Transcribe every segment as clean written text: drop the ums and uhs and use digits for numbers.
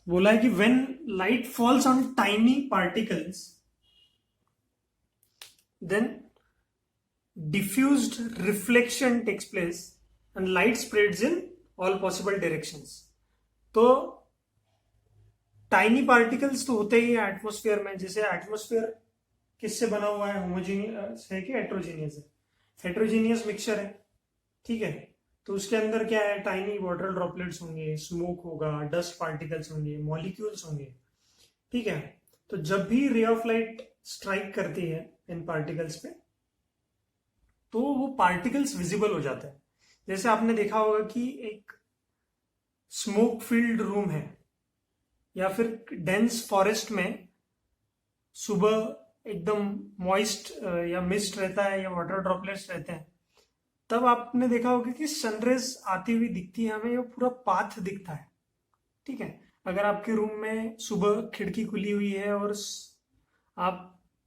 बोला है कि when light falls on tiny particles then diffused reflection takes place and light spreads in all possible directions. तो tiny particles तो होते ही है एटमोस्फेयर में। जैसे एटमोस्फेयर किससे बना हुआ है, होमोजीनियस है कि हेट्रोजीनियस है? हेट्रोजीनियस मिक्सचर है, ठीक है। तो उसके अंदर क्या है, टाइनी वाटर ड्रॉपलेट्स होंगे, स्मोक होगा, डस्ट पार्टिकल्स होंगे, मॉलिक्यूल्स होंगे, ठीक है। तो जब भी रे ऑफ लाइट स्ट्राइक करती है इन पार्टिकल्स पे तो वो पार्टिकल्स विजिबल हो जाते हैं। जैसे आपने देखा होगा कि एक स्मोक फील्ड रूम है या फिर डेंस फॉरेस्ट में सुबह एकदम मॉइस्ट या मिस्ट रहता है या वाटर ड्रॉपलेट्स रहते हैं, तब आपने देखा होगा कि सनरेज आती हुई दिखती है हमें, ये पूरा पाथ दिखता है, ठीक है। अगर आपके रूम में सुबह खिड़की खुली हुई है और आप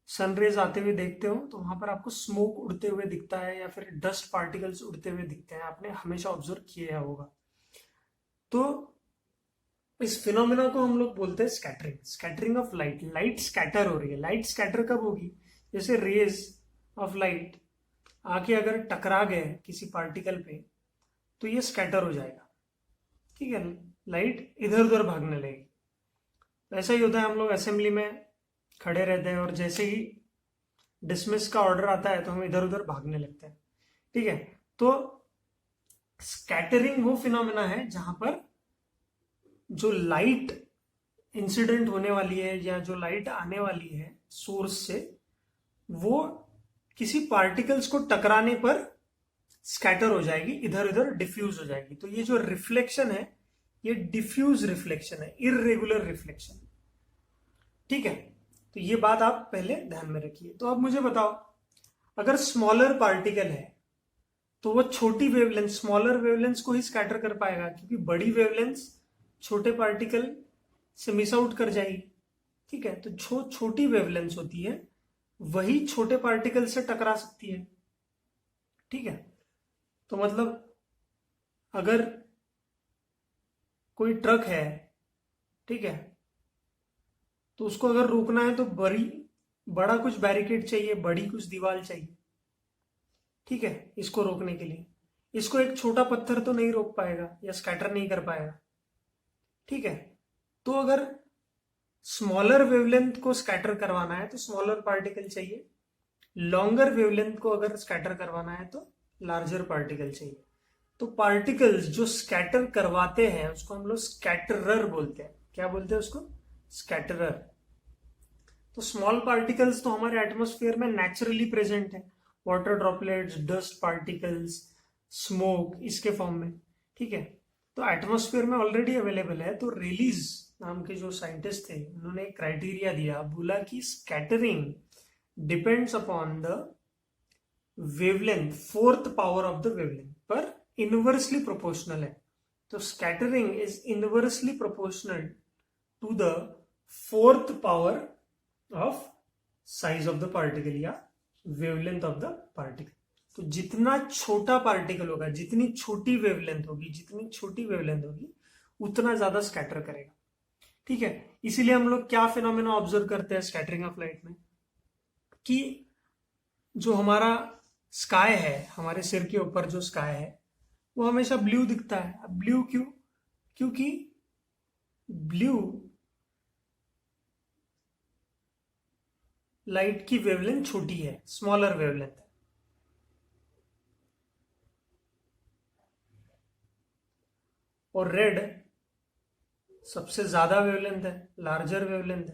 सनरेज आते हुए देखते हो तो वहां पर आपको स्मोक उड़ते हुए दिखता है या फिर डस्ट पार्टिकल्स उड़ते हुए दिखते हैं, आपने हमेशा ऑब्जर्व किया होगा। तो इस फिनोमिना को हम लोग बोलते हैं scattering, scattering of light. Light scatter हो रही है। लाइट स्कैटर कब होगी? जैसे रेज ऑफ लाइट आके अगर टकरा गए किसी पार्टिकल पे तो ये स्कैटर हो जाएगा, ठीक है। लाइट इधर उधर भागने लगेगी। ऐसा ही होता है, हम लोग असेंबली में खड़े रहते हैं और जैसे ही डिसमिस का ऑर्डर आता है तो हम इधर उधर भागने लगते हैं, ठीक है। तो स्कैटरिंग वो फिनोमेना है जहां पर जो लाइट इंसिडेंट होने वाली है या जो लाइट आने वाली है सोर्स से, वो किसी पार्टिकल्स को टकराने पर स्कैटर हो जाएगी, इधर उधर डिफ्यूज हो जाएगी। तो ये जो रिफ्लेक्शन है ये डिफ्यूज रिफ्लेक्शन है, इररेगुलर रिफ्लेक्शन, ठीक है। तो ये बात आप पहले ध्यान में रखिए। तो अब मुझे बताओ, अगर स्मॉलर पार्टिकल है तो वो छोटी वेवलेंथ, स्मॉलर वेवलेंथ को ही स्कैटर कर पाएगा, क्योंकि बड़ी वेवलेंथ छोटे पार्टिकल से मिस आउट कर जाएगी, ठीक है। तो जो छोटी वेवलेंथ होती है वही छोटे पार्टिकल से टकरा सकती है, ठीक है। तो मतलब अगर कोई ट्रक है, ठीक है, तो उसको अगर रोकना है तो बड़ा कुछ बैरिकेड चाहिए, बड़ी कुछ दीवार चाहिए, ठीक है, इसको रोकने के लिए। इसको एक छोटा पत्थर तो नहीं रोक पाएगा या स्कैटर नहीं कर पाएगा, ठीक है। तो अगर स्मॉलर वेवलेंथ को स्कैटर करवाना है तो स्मॉलर पार्टिकल चाहिए, लॉन्गर वेवलेंथ को अगर स्कैटर करवाना है तो लार्जर पार्टिकल चाहिए। तो पार्टिकल्स जो स्कैटर करवाते हैं उसको हम लोग स्कैटरर बोलते हैं। क्या बोलते हैं उसको? स्कैटरर। तो स्मॉल पार्टिकल्स तो हमारे एटमॉस्फेयर में नेचुरली प्रेजेंट है, water droplets, dust particles, smoke, इसके फॉर्म में, ठीक है। तो एटमॉस्फेयर में ऑलरेडी अवेलेबल है। तो रेलीज नाम के जो साइंटिस्ट थे उन्होंने एक क्राइटेरिया दिया, बोला कि scattering depends upon the wavelength, fourth power of the wavelength, पर इनवर्सली प्रोपोर्शनल है। तो scattering is inversely proportional to the fourth power of size of the particle या वेवलेंथ ऑफ द पार्टिकल। तो जितना छोटा पार्टिकल होगा, जितनी छोटी वेवलेंथ होगी, जितनी छोटी वेवलेंथ होगी उतना ज्यादा स्कैटर करेगा, ठीक है। इसीलिए हम लोग क्या फिनोमेना ऑब्जर्व करते हैं स्कैटरिंग ऑफ लाइट में, कि जो हमारा स्काई है, हमारे सिर के ऊपर जो स्काई है वो हमेशा ब्लू दिखता है। अब ब्लू क्यों? क्योंकि ब्लू लाइट की वेवलेंथ छोटी है, स्मॉलर वेवलेंथ है, और रेड सबसे ज्यादा वेवलेंथ है, लार्जर वेवलेंथ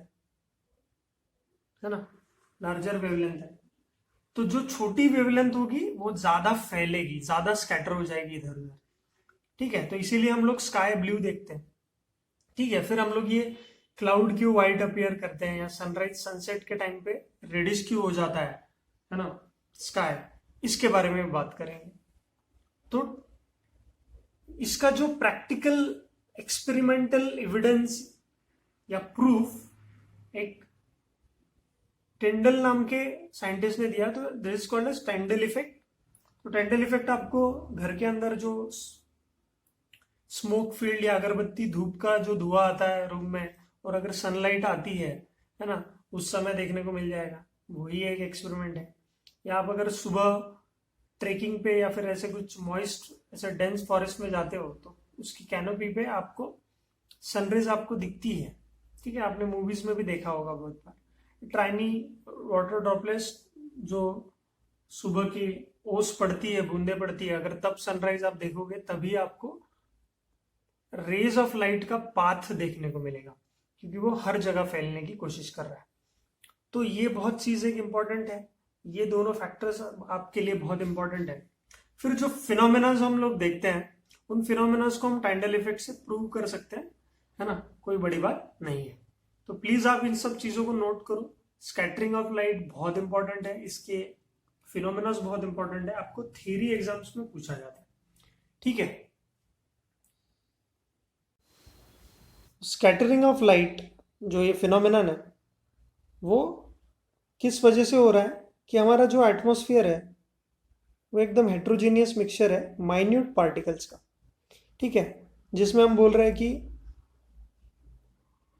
है ना, लार्जर वेवलेंथ है। तो जो छोटी वेवलेंथ होगी वो ज्यादा फैलेगी, ज्यादा स्कैटर हो जाएगी इधर उधर, ठीक है। तो इसीलिए हम लोग स्काई ब्लू देखते हैं, ठीक है। फिर हम लोग ये क्लाउड क्यों व्हाइट अपीयर करते हैं या सनराइज सनसेट के टाइम पे रेडिश क्यों हो जाता है ना स्काई, इसके बारे में बात करेंगे। तो इसका जो प्रैक्टिकल एक्सपेरिमेंटल एविडेंस या प्रूफ एक टेंडल नाम के साइंटिस्ट ने दिया। तो this is called as Tyndall effect. तो टेंडल इफेक्ट आपको घर के अंदर जो स्मोक फील्ड या अगरबत्ती धूप का जो धुआं आता है रूम में, और अगर सनलाइट आती है ना, उस समय देखने को मिल जाएगा। वही एक एक्सपेरिमेंट है। या आप अगर सुबह ट्रेकिंग पे या फिर ऐसे कुछ मॉइस्ट ऐसे डेंस फॉरेस्ट में जाते हो तो उसकी कैनोपी पे आपको सनरेज आपको दिखती है। ठीक है, आपने मूवीज में भी देखा होगा बहुत बार। ट्राइनी वाटर ड्रॉपलेट्स जो सुबह की ओस पड़ती है, बूंदे पड़ती है, अगर तब सनराइज आप देखोगे तभी आपको रेज ऑफ लाइट का पाथ देखने को मिलेगा, क्योंकि वो हर जगह फैलने की कोशिश कर रहा है। तो ये बहुत चीज एक इंपॉर्टेंट है। ये दोनों फैक्टर्स आपके लिए बहुत इंपॉर्टेंट है। फिर जो फिनोमेनाज हम लोग देखते हैं, उन फिनोमेनाज को हम टाइंडल इफेक्ट से प्रूव कर सकते हैं, है ना, कोई बड़ी बात नहीं है। तो प्लीज आप इन सब चीजों को नोट करो। स्कैटरिंग ऑफ लाइट बहुत इंपॉर्टेंट है, इसके फिनोमेनाज बहुत इंपॉर्टेंट है, आपको थ्योरी एग्जाम्स में पूछा जाता है। ठीक है, स्कैटरिंग ऑफ लाइट जो ये फिनोमेनन है वो किस वजह से हो रहा है कि हमारा जो एटमॉस्फेयर है वो एकदम हेट्रोजीनियस मिक्सचर है माइन्यूट पार्टिकल्स का। ठीक है, जिसमें हम बोल रहे हैं कि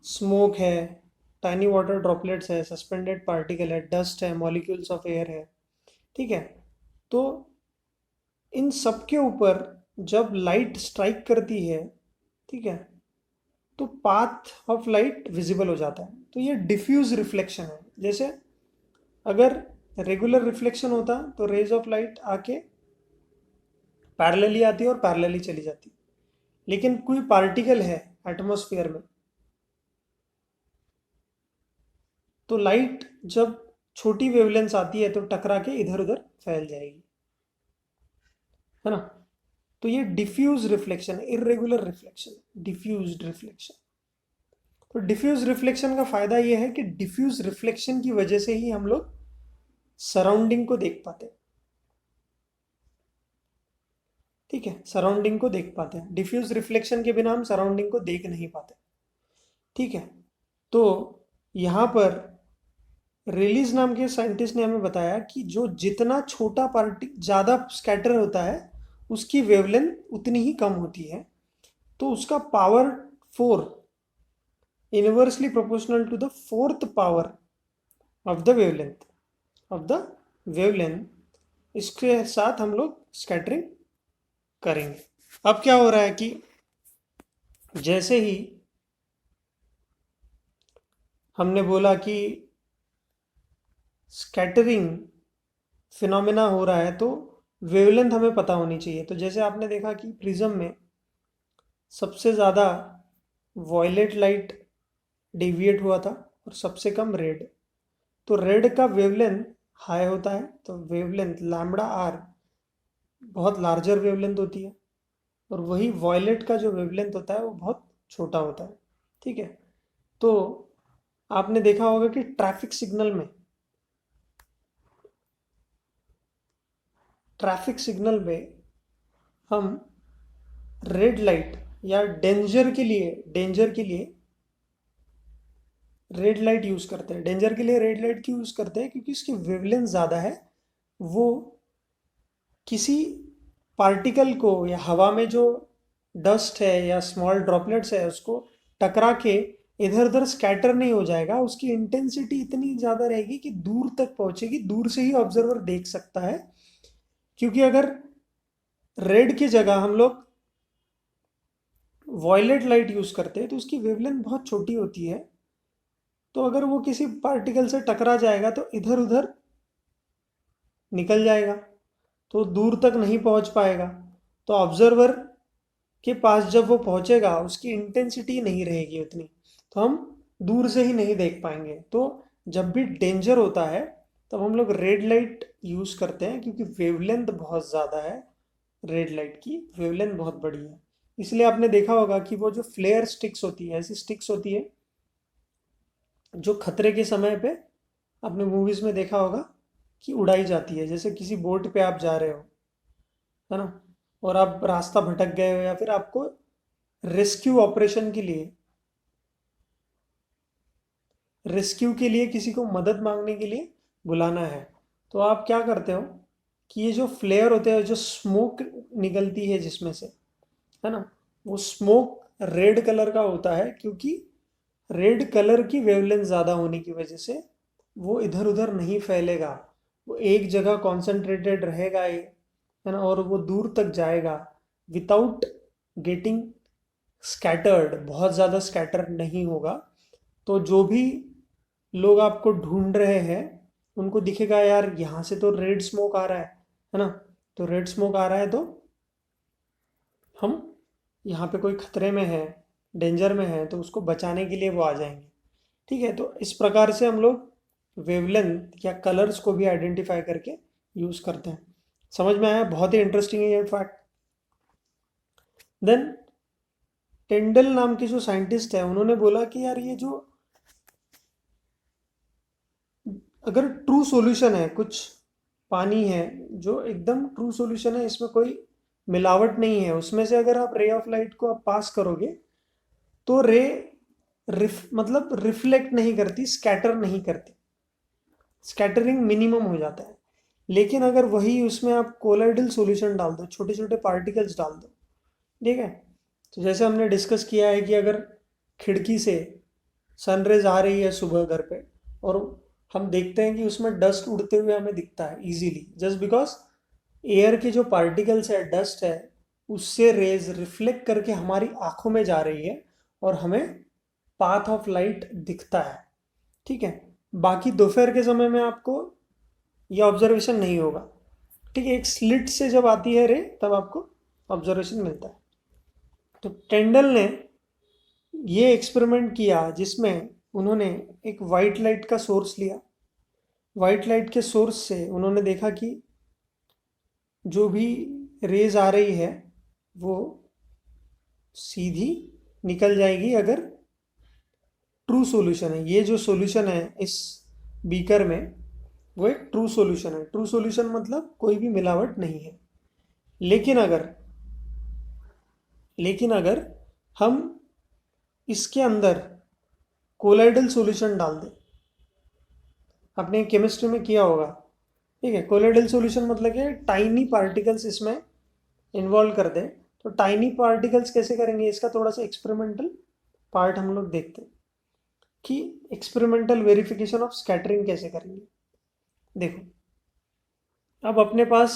स्मोक है, टाइनी वाटर ड्रॉपलेट्स है, सस्पेंडेड पार्टिकल है, डस्ट है, मॉलिक्यूल्स ऑफ एयर है। ठीक है, तो इन सब के ऊपर जब लाइट स्ट्राइक करती है, ठीक है, तो पाथ ऑफ लाइट विजिबल हो जाता है। तो ये डिफ्यूज रिफ्लेक्शन है। जैसे अगर रेगुलर रिफ्लेक्शन होता तो रेज ऑफ लाइट आके पैरेलली आती और पैरेलली चली जाती, लेकिन कोई पार्टिकल है एटमॉस्फेयर में तो लाइट जब छोटी वेवलेंथ आती है तो टकरा के इधर उधर फैल जाएगी, है ना। तो ये diffuse reflection, irregular reflection, diffused reflection. तो डिफ्यूज रिफ्लेक्शन का फायदा यह है कि डिफ्यूज रिफ्लेक्शन की वजह से ही हम लोग सराउंडिंग को देख पाते हैं। ठीक है, सराउंडिंग को देख पाते हैं। डिफ्यूज रिफ्लेक्शन के बिना हम सराउंडिंग को देख नहीं पाते। ठीक है, तो यहां पर रेलिस नाम के साइंटिस्ट ने हमें बताया कि जो जितना छोटा पार्टी ज़्यादा स्कैटर होता है उसकी वेवलेंथ उतनी ही कम होती है। तो उसका power 4 inversely proportional to the fourth power of the wavelength. इसके साथ हम लोग स्कैटरिंग करेंगे। अब क्या हो रहा है कि जैसे ही हमने बोला कि स्कैटरिंग फिनोमेना हो रहा है तो वेवलेंथ हमें पता होनी चाहिए। तो जैसे आपने देखा कि प्रिज्म में सबसे ज़्यादा वॉयलेट लाइट डेविएट हुआ था और सबसे कम रेड। तो रेड का वेवलेंथ हाई होता है, तो वेवलेंथ लैम्बडा आर बहुत लार्जर वेवलेंथ होती है, और वही वॉयलेट का जो वेवलेंथ होता है वो बहुत छोटा होता है। ठीक है, तो आपने देखा होगा कि ट्रैफिक सिग्नल में हम रेड लाइट या डेंजर के लिए रेड लाइट यूज करते हैं। डेंजर के लिए रेड लाइट क्यों यूज करते हैं? क्योंकि इसकी वेवलेंथ ज़्यादा है। वो किसी पार्टिकल को या हवा में जो डस्ट है या स्मॉल ड्रॉपलेट्स है उसको टकरा के इधर उधर स्कैटर नहीं हो जाएगा। उसकी इंटेंसिटी इतनी ज़्यादा रहेगी कि दूर तक पहुंचेगी, दूर से ही ऑब्जर्वर देख सकता है। क्योंकि अगर रेड की जगह हम लोग वॉयलेट लाइट यूज करते हैं तो उसकी वेवलेंथ बहुत छोटी होती है। तो अगर वो किसी पार्टिकल से टकरा जाएगा तो इधर उधर निकल जाएगा, तो दूर तक नहीं पहुंच पाएगा। तो ऑब्जर्वर के पास जब वो पहुंचेगा उसकी इंटेंसिटी नहीं रहेगी उतनी, तो हम दूर से ही नहीं देख पाएंगे। तो जब भी डेंजर होता है तब हम लोग रेड लाइट यूज करते हैं, क्योंकि वेवलेंथ बहुत ज़्यादा है। रेड लाइट की वेवलेंथ बहुत बड़ी है। इसलिए आपने देखा होगा कि वो जो फ्लेयर स्टिक्स होती है, ऐसी स्टिक्स होती है जो खतरे के समय पे आपने मूवीज में देखा होगा कि उड़ाई जाती है। जैसे किसी बोट पे आप जा रहे हो, है ना, और आप रास्ता भटक गए हो या फिर आपको रेस्क्यू के लिए किसी को मदद मांगने के लिए बुलाना है, तो आप क्या करते हो कि ये जो फ्लेयर होते हैं, जो स्मोक निकलती है जिसमें से, है ना, वो स्मोक रेड कलर का होता है, क्योंकि रेड कलर की वेवलेंथ ज़्यादा होने की वजह से वो इधर उधर नहीं फैलेगा, वो एक जगह कॉन्सेंट्रेटेड रहेगा ये, है ना, और वो दूर तक जाएगा विदाउट गेटिंग स्कैटर्ड, बहुत ज़्यादा स्कैटर नहीं होगा। तो जो भी लोग आपको ढूंढ रहे हैं उनको दिखेगा यार यहाँ से तो रेड स्मोक आ रहा है ना, तो रेड स्मोक आ रहा है तो हम यहाँ पे कोई खतरे में है, डेंजर में है, तो उसको बचाने के लिए वो आ जाएंगे। ठीक है, तो इस प्रकार से हम लोग वेवलेंथ या कलर्स को भी आइडेंटिफाई करके यूज़ करते हैं। समझ में आया? बहुत ही इंटरेस्टिंग है ये फैक्ट। देन टेंडल नाम के जो साइंटिस्ट है उन्होंने बोला कि यार ये जो अगर ट्रू सॉल्यूशन है, कुछ पानी है जो एकदम ट्रू सॉल्यूशन है, इसमें कोई मिलावट नहीं है, उसमें से अगर आप रे ऑफ लाइट को आप पास करोगे तो रे मतलब रिफ्लेक्ट नहीं करती, स्कैटर नहीं करती, स्कैटरिंग मिनिमम हो जाता है। लेकिन अगर वही उसमें आप कोलाइडल सॉल्यूशन डाल दो, छोटे छोटे पार्टिकल्स डाल दो, ठीक है, तो जैसे हमने डिस्कस किया है कि अगर खिड़की से सनरेज आ रही है सुबह घर पे, और हम देखते हैं कि उसमें डस्ट उड़ते हुए हमें दिखता है इजीली, जस्ट बिकॉज एयर के जो पार्टिकल्स है, डस्ट है, उससे रेज रिफ्लेक्ट करके हमारी आंखों में जा रही है और हमें पाथ ऑफ लाइट दिखता है। ठीक है, बाकी दोपहर के समय में आपको ये ऑब्जर्वेशन नहीं होगा। ठीक है, एक स्लिट से जब आती है रे तब आपको ऑब्जर्वेशन मिलता है। तो टेंडल ने ये एक्सपेरिमेंट किया जिसमें उन्होंने एक वाइट लाइट का सोर्स लिया। वाइट लाइट के सोर्स से उन्होंने देखा कि जो भी रेज आ रही है वो सीधी निकल जाएगी अगर ट्रू सॉल्यूशन है। ये जो सॉल्यूशन है इस बीकर में वो एक ट्रू सॉल्यूशन है। ट्रू सॉल्यूशन मतलब कोई भी मिलावट नहीं है। लेकिन अगर लेकिन अगर हम इसके अंदर कोलाइडल सॉल्यूशन डाल दें, आपने केमिस्ट्री में किया होगा, ठीक है, कोलाइडल सॉल्यूशन मतलब कि टाइनी पार्टिकल्स इसमें इन्वॉल्व कर दें। तो टाइनी पार्टिकल्स कैसे करेंगे, इसका थोड़ा सा एक्सपेरिमेंटल पार्ट हम लोग देखते हैं कि एक्सपेरिमेंटल वेरिफिकेशन ऑफ स्कैटरिंग कैसे करेंगे। देखो, अब अपने पास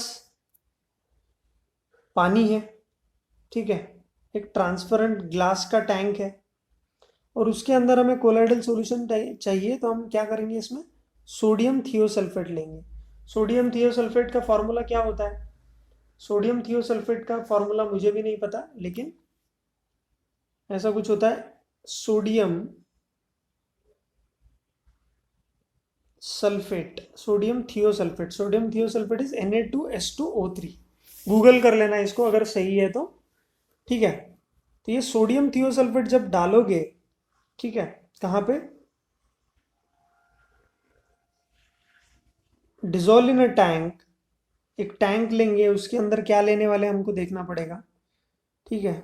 पानी है, ठीक है, एक ट्रांसपेरेंट ग्लास का टैंक है, और उसके अंदर हमें कोलाइडल सॉल्यूशन चाहिए, तो हम क्या करेंगे, इसमें सोडियम थियोसल्फेट लेंगे। सोडियम थियोसल्फेट का फॉर्मूला क्या होता है? सोडियम थियोसल्फेट का फॉर्मूला मुझे भी नहीं पता, लेकिन ऐसा कुछ होता है, sodium sulphate, sodium thiosulphate, sodium thiosulphate is Na2S2O3। Google कर लेना इसको अगर सही है तो। ठीक है, तो ये सोडियम थियोसल्फेट जब डालोगे, ठीक है, कहाँ पे, डिजोल्व इन अ टैंक, एक टैंक लेंगे, उसके अंदर क्या लेने वाले हमको देखना पड़ेगा। ठीक है,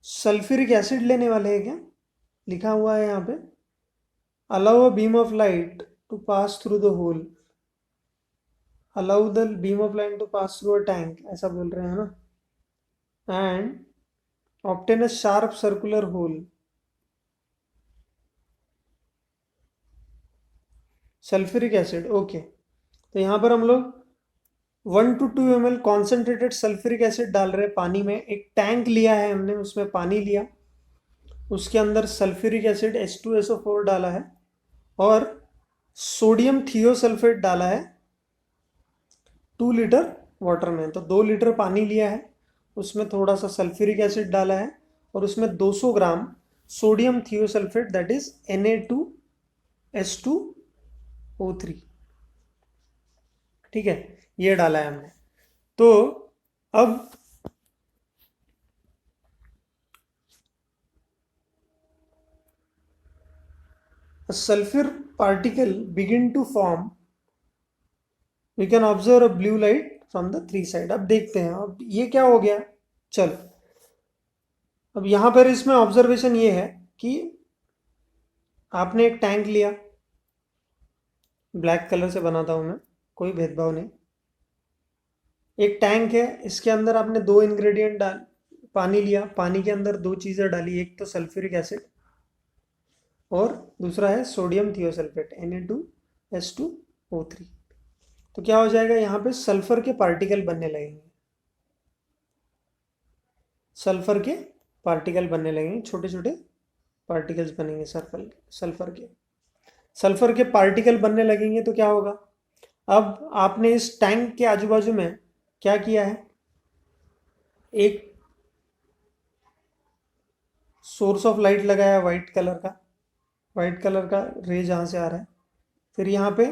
सल्फ्यूरिक एसिड लेने वाले हैं क्या, लिखा हुआ है यहाँ पे, allow a beam of light to pass through the hole, allow the beam of light to pass through a tank, ऐसा बोल रहे हैं ना, and obtain a sharp circular hole, sulphuric acid. Okay, तो यहाँ पर हम लोग 1 to 2 ml concentrated sulphuric acid डाल रहे हैं पानी में। एक टैंक लिया है हमने, उसमें पानी लिया, उसके अंदर सल्फ्यूरिक एसिड H2SO4 डाला है, और सोडियम थियोसल्फेट डाला है 2 लीटर वाटर में। तो 2 लीटर पानी लिया है, उसमें थोड़ा सा सल्फ्यूरिक एसिड डाला है, और उसमें 200 gram sodium thiosulphate that is Na2S2O3, ठीक है, ये डाला है हमने। तो अब a sulfur particle begin to form, we can observe a blue light from the three side। अब देखते हैं अब ये क्या हो गया। चलो, अब यहां पर इसमें ऑब्जर्वेशन ये है कि आपने एक टैंक लिया, ब्लैक कलर से बनाता हूं मैं, कोई भेदभाव नहीं, एक टैंक है, इसके अंदर आपने दो इंग्रेडिएंट डाल, पानी लिया, पानी के अंदर दो चीज़ें डाली, एक तो सल्फ्यूरिक एसिड और दूसरा है सोडियम थियोसल्फेट Na2S2O3। तो क्या हो जाएगा, यहाँ पे सल्फर के पार्टिकल बनने लगेंगे, सल्फर के पार्टिकल बनने लगेंगे, छोटे छोटे पार्टिकल्स बनेंगे सल्फर के सल्फर के पार्टिकल बनने लगेंगे। तो क्या होगा, अब आपने इस टैंक के आजू बाजू में क्या किया है, एक सोर्स ऑफ लाइट लगाया है व्हाइट कलर का रे जहाँ से आ रहा है। फिर यहाँ पे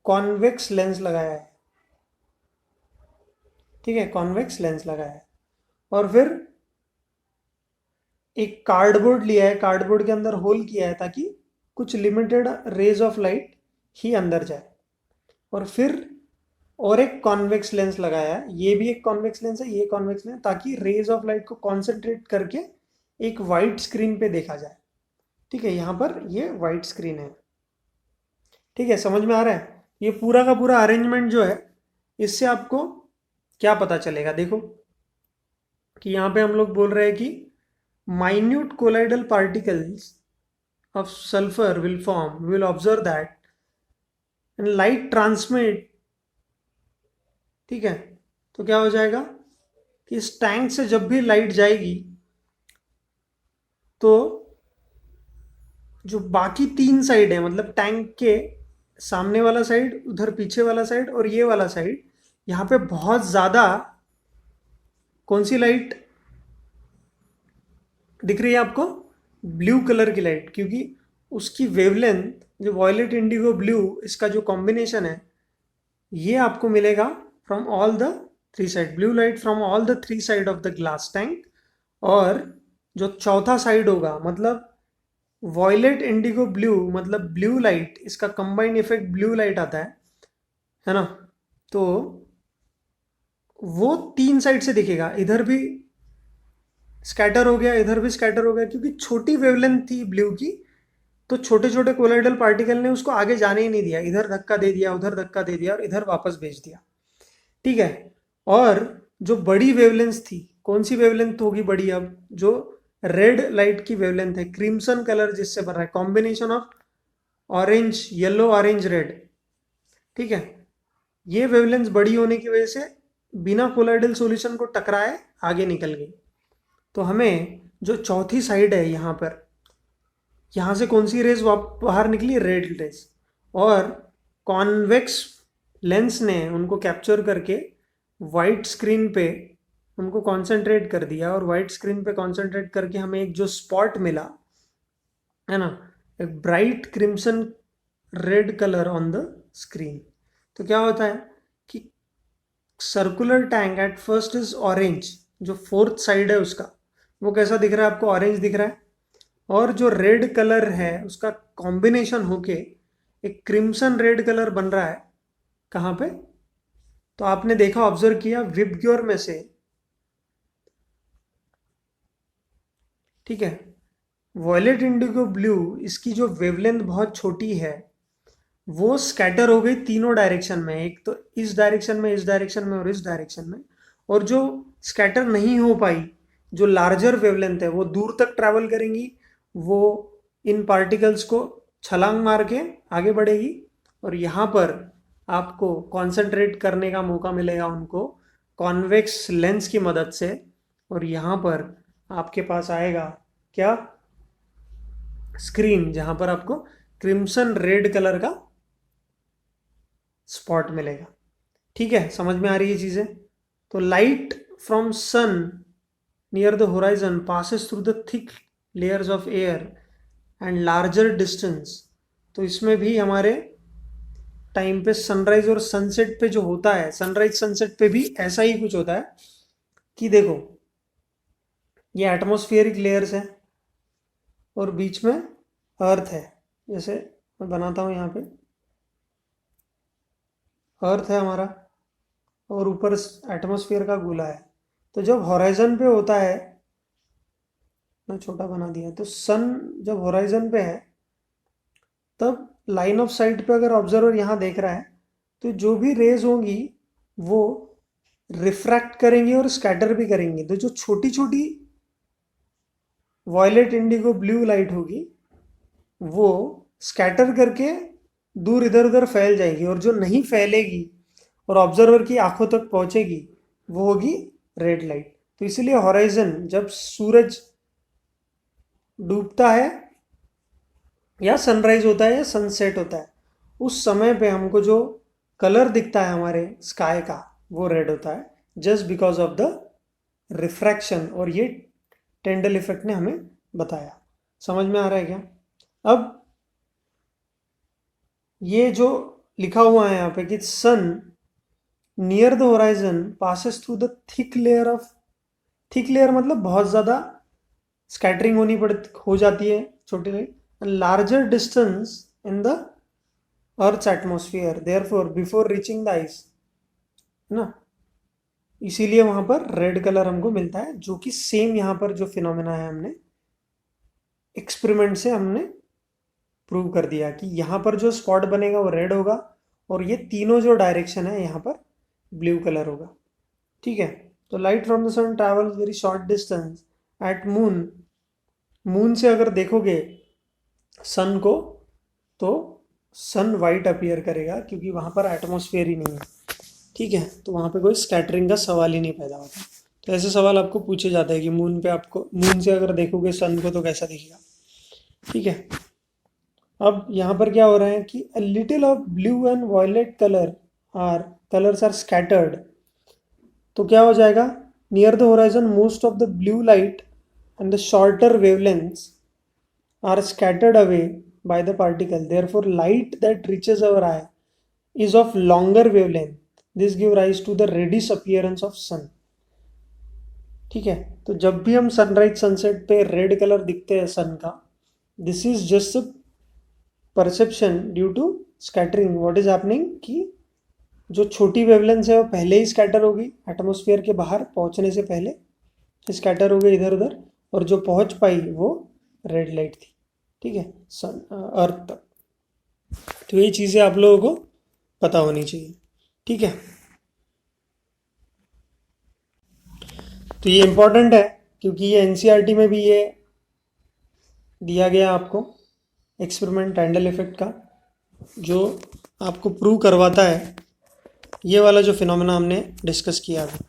कॉन्वेक्स लेंस लगाया है, ठीक है, कॉन्वेक्स लेंस लगाया है। और फिर एक कार्डबोर्ड लिया है, कार्डबोर्ड के अंदर होल किया है ताकि कुछ लिमिटेड रेज ऑफ लाइट ही अंदर जाए। और फिर और एक कॉन्वेक्स लेंस लगाया है, ये भी एक कॉन्वेक्स लेंस है, ये कॉन्वेक्स लेंस, ताकि रेज ऑफ लाइट को कॉन्सेंट्रेट करके एक वाइट स्क्रीन पे देखा जाए। ठीक है, यहाँ पर ये वाइट स्क्रीन है। ठीक है, समझ में आ रहा है? ये पूरा का पूरा अरेंजमेंट जो है, इससे आपको क्या पता चलेगा, देखो कि यहाँ पे हम लोग बोल रहे हैं कि minute colloidal particles of sulfur will form, we will observe that, and light transmit। ठीक है, तो क्या हो जाएगा कि इस टैंक से जब भी लाइट जाएगी तो जो बाकी तीन साइड है, मतलब टैंक के सामने वाला साइड, उधर पीछे वाला साइड और ये वाला साइड, यहाँ पे बहुत ज़्यादा कौन सी लाइट दिख रही है आपको, ब्लू कलर की लाइट, क्योंकि उसकी वेवलेंथ जो वॉयलेट इंडिगो ब्लू, इसका जो कॉम्बिनेशन है ये आपको मिलेगा from all the three side, blue light from all the three side of the glass tank. और जो चौथा साइड होगा, मतलब वॉयलेट इंडिगो ब्लू, मतलब ब्लू लाइट, इसका कंबाइंड इफेक्ट ब्लू लाइट आता है ना, तो वो तीन साइड से दिखेगा, इधर भी स्कैटर हो गया, इधर भी स्कैटर हो गया, क्योंकि छोटी वेवलेंथ थी ब्लू की, तो छोटे छोटे कोलाइडल पार्टिकल ने उसको आगे जाने ही नहीं दिया, इधर धक्का दे दिया, उधर धक्का दे दिया और इधर वापस भेज दिया। ठीक है, और जो बड़ी वेवलेंथ थी, कौन सी वेवलेंथ होगी बड़ी, अब जो रेड लाइट की वेवलेंथ है, क्रिम्सन कलर जिससे बन रहा है, combination of orange yellow orange red. ठीक है, ये वेवलेंथ बड़ी होने की वजह से बिना कोलाइडल सॉल्यूशन को टकराए आगे निकल गई। तो हमें जो चौथी साइड है यहाँ पर, यहाँ से कौन सी रेज बाहर निकली, रेड रेज, और कॉन्वेक्स लेंस ने उनको कैप्चर करके वाइट स्क्रीन पे उनको कॉन्सेंट्रेट कर दिया, और वाइट स्क्रीन पे कॉन्सेंट्रेट करके हमें एक जो स्पॉट मिला है ना, एक bright crimson red colour on the screen. तो क्या होता है कि circular tank at first is orange, जो फोर्थ साइड है उसका वो कैसा दिख रहा है आपको, ऑरेंज दिख रहा है, और जो रेड कलर है उसका कॉम्बिनेशन होके एक क्रिम्सन रेड कलर बन रहा है। कहाँ पे, तो आपने देखा, ऑब्जर्व किया, विबग्योर में से, ठीक है, वॉयलेट इंडिगो ब्लू, इसकी जो वेवलेंथ बहुत छोटी है, वो स्कैटर हो गई तीनों डायरेक्शन में, एक तो इस डायरेक्शन में, इस डायरेक्शन में और इस डायरेक्शन में। और जो स्कैटर नहीं हो पाई, जो लार्जर वेवलेंथ है, वो दूर तक ट्रैवल करेंगी, वो इन पार्टिकल्स को छलांग मार के आगे बढ़ेगी, और यहाँ पर आपको कॉन्सेंट्रेट करने का मौका मिलेगा उनको कॉन्वेक्स लेंस की मदद से। और यहाँ पर आपके पास आएगा क्या, स्क्रीन, जहाँ पर आपको क्रिम्सन रेड कलर का स्पॉट मिलेगा। ठीक है, समझ में आ रही है चीज़ें? तो light from sun near the horizon passes through the thick layers of air and larger distance. तो इसमें भी हमारे टाइम पे सनराइज और सनसेट पे जो होता है, सनराइज सनसेट पे भी ऐसा ही कुछ होता है कि देखो, ये एटमॉस्फेरिक लेयर्स है और बीच में अर्थ है, जैसे मैं बनाता हूँ यहाँ पे, अर्थ है हमारा और ऊपर एटमॉस्फेयर का गोला है। तो जब हॉराइजन पे होता है, मैं छोटा बना दिया, तो सन जब हॉराइजन पे है तब लाइन ऑफ साइट पे अगर ऑब्जर्वर यहाँ देख रहा है, तो जो भी रेज होंगी वो रिफ्रैक्ट करेंगी और स्कैटर भी करेंगी। तो जो छोटी छोटी वॉयलेट इंडिगो ब्लू लाइट होगी वो स्कैटर करके दूर इधर उधर फैल जाएगी, और जो नहीं फैलेगी और ऑब्जर्वर की आंखों तक पहुंचेगी वो होगी रेड लाइट। तो इसलिए हॉराइजन जब सूरज डूबता है या सनराइज होता है या सनसेट होता है, उस समय पे हमको जो कलर दिखता है हमारे स्काई का वो रेड होता है, just because of the refraction. और ये टेंडल इफेक्ट ने हमें बताया। समझ में आ रहा है क्या? अब ये जो लिखा हुआ है यहाँ पे कि sun near the horizon passes through the thick layer of, thick layer मतलब बहुत ज़्यादा स्कैटरिंग हो जाती है छोटी light, larger distance in the earth's atmosphere therefore before reaching the eyes, है ना। इसीलिए वहां पर रेड कलर हमको मिलता है, जो कि सेम यहाँ पर जो फिनोमेना है हमने एक्सपेरिमेंट से हमने प्रूव कर दिया कि यहाँ पर जो स्पॉट बनेगा वो रेड होगा, और ये तीनों जो डायरेक्शन है यहाँ पर ब्लू कलर होगा। ठीक है। तो light from the sun travels very short distance at moon. Moon से अगर देखोगे सन को तो सन वाइट अपीयर करेगा, क्योंकि वहाँ पर एटमॉस्फेयर ही नहीं है। ठीक है। तो वहाँ पे कोई स्कैटरिंग का सवाल ही नहीं पैदा होता। तो ऐसे सवाल आपको पूछे जाते हैं कि मून पे आपको, मून से अगर देखोगे सन को तो कैसा दिखेगा। ठीक है। अब यहाँ पर क्या हो रहा है कि a little of blue and violet colours are scattered. तो क्या हो जाएगा, near the horizon most of the blue light and the shorter wavelengths are scattered away by the particle. Therefore, light that reaches our eye is of longer wavelength. This gives rise to the reddish appearance of sun. ठीक है। तो जब भी हम sunrise sunset पे red colour दिखते हैं sun का, this is just a perception due to scattering. What is happening कि जो छोटी वेवलेंथ है वो पहले ही स्कैटर होगी, एटमोस्फेयर के बाहर पहुंचने से पहले स्कैटर हो गई इधर उधर, और जो पहुंच पाई वो रेड लाइट थी। ठीक है, सन अर्थ तक। तो ये चीज़ें आप लोगों को पता होनी चाहिए। ठीक है। तो ये इम्पोर्टेंट है क्योंकि ये एनसीईआरटी में भी ये दिया गया आपको एक्सपेरिमेंट टैंडल इफेक्ट का, जो आपको प्रूव करवाता है ये वाला जो फिनोमेना हमने डिस्कस किया अभी।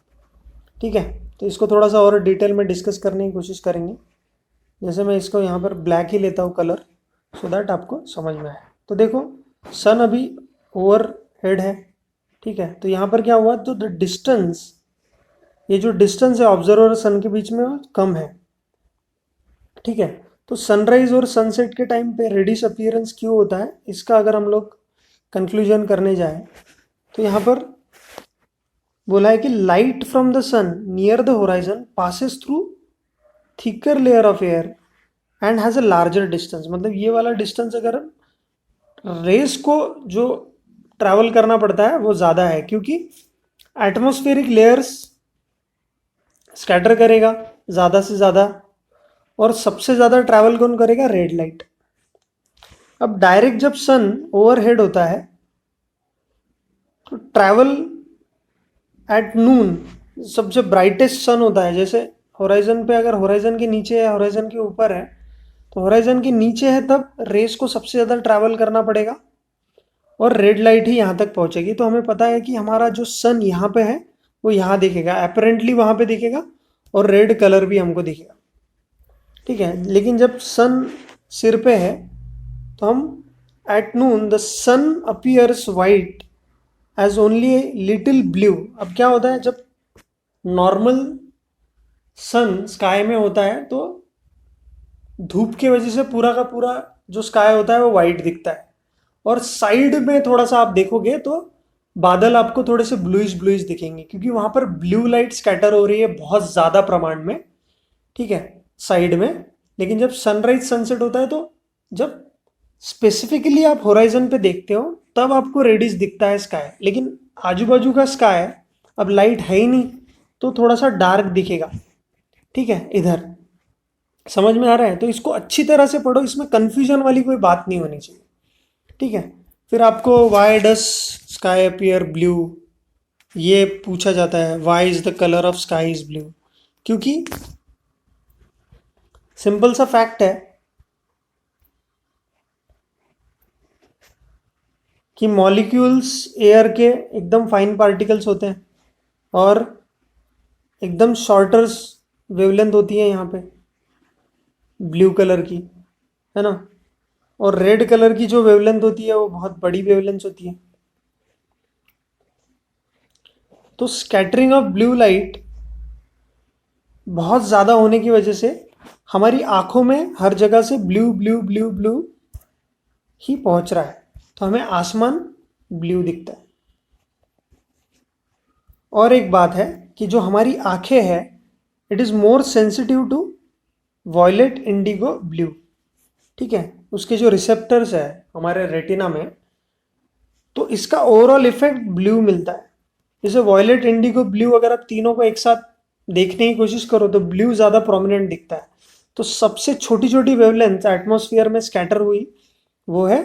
ठीक है। तो इसको थोड़ा सा और डिटेल में डिस्कस करने की कोशिश करेंगे। जैसे मैं इसको यहाँ पर ब्लैक ही लेता हूँ कलर, सो दैट आपको समझ में आए। तो देखो सन अभी ओवर हेड है। ठीक है। तो यहाँ पर क्या हुआ, तो द डिस्टेंस, ये जो डिस्टेंस है ऑब्जर्वर और सन के बीच में वो कम है। ठीक है। तो सनराइज और सनसेट के टाइम पे रेडिश अपीयरेंस क्यों होता है, इसका अगर हम लोग कंक्लूजन करने जाए तो यहाँ पर बोला है कि light from the sun near the horizon passes through thicker layer of air and has a larger distance. मतलब ये वाला डिस्टेंस अगर रेस को जो ट्रैवल करना पड़ता है वो ज़्यादा है, क्योंकि एटमॉस्फेरिक लेयर्स स्कैटर करेगा ज़्यादा से ज़्यादा, और सबसे ज़्यादा ट्रैवल कौन करेगा, रेड लाइट। अब डायरेक्ट जब सन ओवरहेड होता है तो ट्रैवल एट नून सबसे ब्राइटेस्ट सन होता है। जैसे होराइजन पे अगर होराइजन के नीचे है, होराइजन के ऊपर है, तो होराइजन के नीचे है तब रेस को सबसे ज़्यादा ट्रैवल करना पड़ेगा और रेड लाइट ही यहाँ तक पहुँचेगी। तो हमें पता है कि हमारा जो सन यहाँ पे है वो यहाँ दिखेगा, अपेरेंटली वहाँ पे दिखेगा, और रेड कलर भी हमको दिखेगा। ठीक है। लेकिन जब सन सिर पे है तो हम at noon the sun appears white as only little blue. अब क्या होता है, जब नॉर्मल सन स्काई में होता है तो धूप की वजह से पूरा का पूरा जो स्काई होता है वो वाइट दिखता है, और साइड में थोड़ा सा आप देखोगे तो बादल आपको थोड़े से ब्लूइश ब्लूइश दिखेंगे, क्योंकि वहां पर ब्लू लाइट स्कैटर हो रही है बहुत ज़्यादा प्रमाण में। ठीक है, साइड में। लेकिन जब सनराइज सनसेट होता है तो जब स्पेसिफिकली आप होराइजन पे देखते हो तब आपको रेडिश दिखता है स्काई, लेकिन आजू बाजू का स्काई अब लाइट है ही नहीं तो थोड़ा सा डार्क दिखेगा। ठीक है, इधर समझ में आ रहा है। तो इसको अच्छी तरह से पढ़ो, इसमें कंफ्यूजन वाली कोई बात नहीं होनी चाहिए। ठीक है। फिर आपको why does sky appear blue, ये पूछा जाता है why is the colour of sky is blue, क्योंकि सिंपल सा फैक्ट है कि मॉलिक्यूल्स एयर के एकदम फाइन पार्टिकल्स होते हैं और एकदम शॉर्टर वेवलेंथ होती है यहाँ पे ब्लू कलर की, है ना। और रेड कलर की जो वेवलेंथ होती है वो बहुत बड़ी वेवलेंथ होती है। तो स्कैटरिंग ऑफ ब्लू लाइट बहुत ज़्यादा होने की वजह से हमारी आंखों में हर जगह से ब्लू ब्लू ब्लू ब्लू ही पहुंच रहा है, तो हमें आसमान ब्लू दिखता है। और एक बात है कि जो हमारी आंखें हैं it is more sensitive to violet indigo blue, ठीक है। उसके जो रिसेप्टर्स है हमारे रेटिना में, तो इसका ओवरऑल इफेक्ट ब्लू मिलता है। जैसे वॉयलेट इंडिगो ब्लू अगर आप तीनों को एक साथ देखने की कोशिश करो तो ब्लू ज़्यादा प्रोमिनेंट दिखता है। तो सबसे छोटी छोटी वेवलेंथ एटमॉस्फेयर में स्कैटर हुई वो है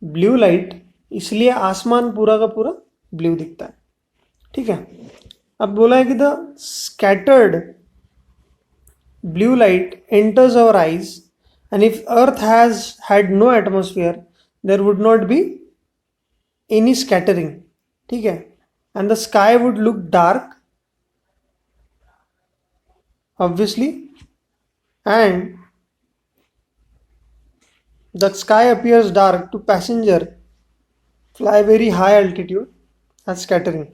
ब्लू लाइट, इसलिए आसमान पूरा का पूरा ब्लू दिखता है, ठीक है। अब बोला है कि the scattered blue light enters our eyes and if earth has had no atmosphere there would not be any scattering, ठीक है। and the sky would look dark obviously and the sky appears dark to passenger fly very high altitude as scattering।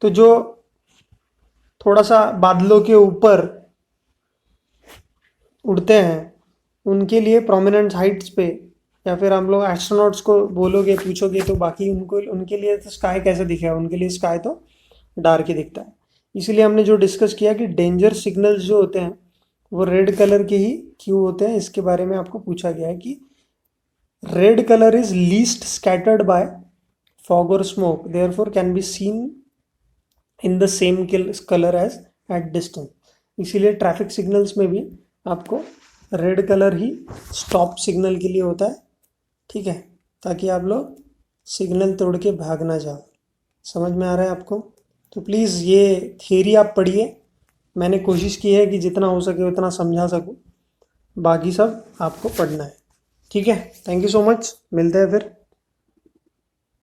तो जो थोड़ा सा बादलों के ऊपर उड़ते हैं उनके लिए प्रोमिनेंट हाइट्स पे, या फिर हम लोग एस्ट्रोनॉट्स को बोलोगे पूछोगे तो बाकी उनको उनके लिए तो स्काई कैसे दिखेगा, उनके लिए स्काई तो डार्क ही दिखता है। इसीलिए हमने जो डिस्कस किया कि डेंजर सिग्नल्स जो होते हैं वो रेड कलर के ही क्यों होते हैं, इसके बारे में आपको पूछा गया है कि red colour is least scattered by fog और smoke therefore can be seen in the same colour as at distance. इसीलिए ट्रैफिक सिग्नल्स में भी आपको रेड कलर ही स्टॉप सिग्नल के लिए होता है, ठीक है, ताकि आप लोग सिग्नल तोड़ के भाग ना जाओ। समझ में आ रहा है आपको? तो प्लीज़ ये थियरी आप पढ़िए, मैंने कोशिश की है कि जितना हो सके उतना समझा सकूं, बाकी सब आपको पढ़ना है, ठीक है। थैंक यू सो मच, मिलते हैं फिर।